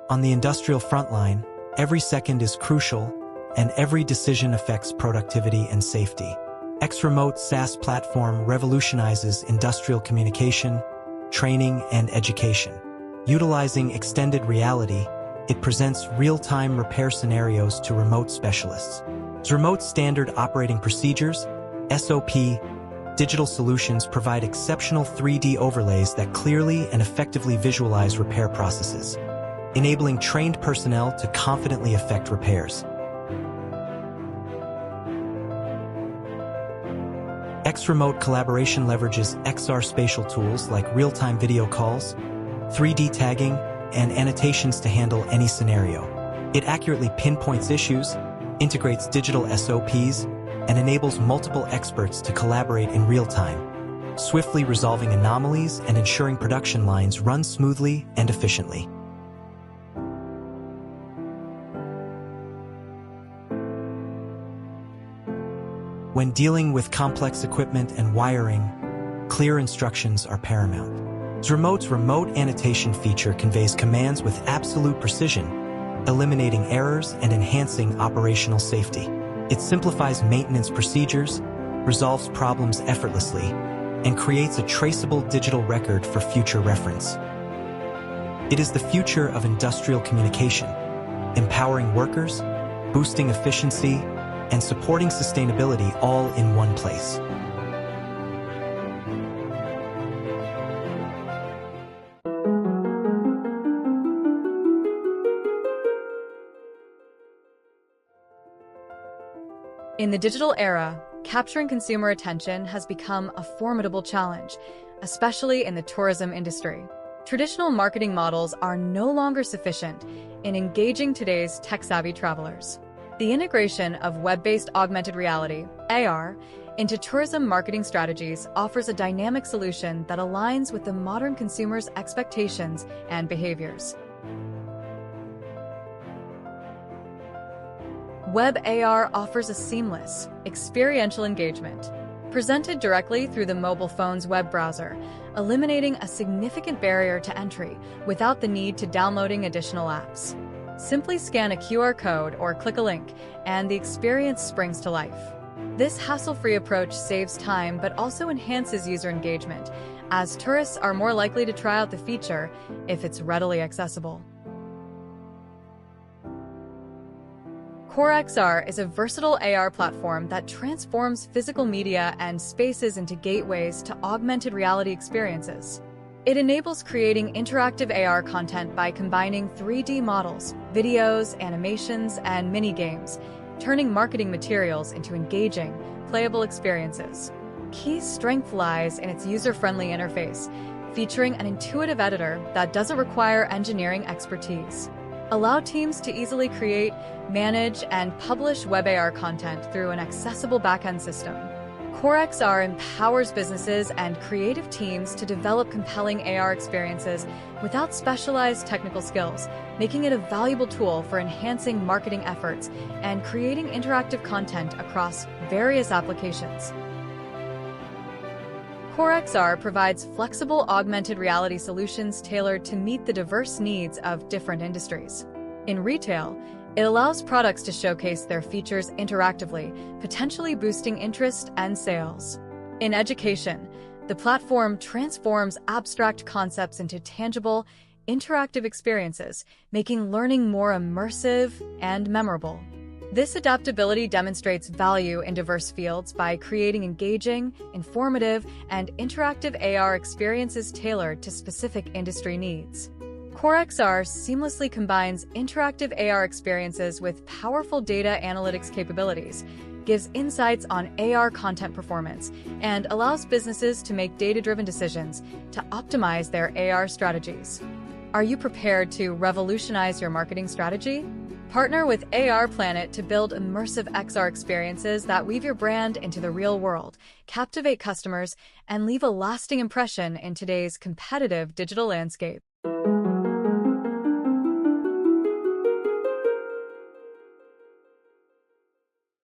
On the industrial frontline, every second is crucial, and every decision affects productivity and safety. XRemote SaaS platform revolutionizes industrial communication, training, and education. Utilizing extended reality, it presents real-time repair scenarios to remote specialists. Remote standard operating procedures, SOP, digital solutions provide exceptional 3D overlays that clearly and effectively visualize repair processes, enabling trained personnel to confidently effect repairs. XRemote collaboration leverages XR spatial tools like real-time video calls, 3D tagging, and annotations to handle any scenario. It accurately pinpoints issues, integrates digital SOPs, and enables multiple experts to collaborate in real time, swiftly resolving anomalies and ensuring production lines run smoothly and efficiently. When dealing with complex equipment and wiring, clear instructions are paramount. XRemote's remote annotation feature conveys commands with absolute precision, eliminating errors and enhancing operational safety. It simplifies maintenance procedures, resolves problems effortlessly, and creates a traceable digital record for future reference. It is the future of industrial communication, empowering workers, boosting efficiency, and supporting sustainability all in one place. In the digital era, capturing consumer attention has become a formidable challenge, especially in the tourism industry. Traditional marketing models are no longer sufficient in engaging today's tech-savvy travelers. The integration of web-based augmented reality, AR, into tourism marketing strategies offers a dynamic solution that aligns with the modern consumer's expectations and behaviors. Web AR offers a seamless, experiential engagement, presented directly through the mobile phone's web browser, eliminating a significant barrier to entry without the need to downloading additional apps. Simply scan a QR code or click a link, and the experience springs to life. This hassle-free approach saves time but also enhances user engagement, as tourists are more likely to try out the feature if it's readily accessible. CoreXR is a versatile AR platform that transforms physical media and spaces into gateways to augmented reality experiences. It enables creating interactive AR content by combining 3D models, videos, animations, and mini-games, turning marketing materials into engaging, playable experiences. Key strength lies in its user-friendly interface, featuring an intuitive editor that doesn't require engineering expertise. Allow teams to easily create, manage, and publish web AR content through an accessible backend system. CoreXR empowers businesses and creative teams to develop compelling AR experiences without specialized technical skills, making it a valuable tool for enhancing marketing efforts and creating interactive content across various applications. CoreXR provides flexible augmented reality solutions tailored to meet the diverse needs of different industries. In retail, it allows products to showcase their features interactively, potentially boosting interest and sales. In education, the platform transforms abstract concepts into tangible, interactive experiences, making learning more immersive and memorable. This adaptability demonstrates value in diverse fields by creating engaging, informative, and interactive AR experiences tailored to specific industry needs. CoreXR seamlessly combines interactive AR experiences with powerful data analytics capabilities, gives insights on AR content performance, and allows businesses to make data-driven decisions to optimize their AR strategies. Are you prepared to revolutionize your marketing strategy? Partner with ARPlanet to build immersive XR experiences that weave your brand into the real world, captivate customers, and leave a lasting impression in today's competitive digital landscape.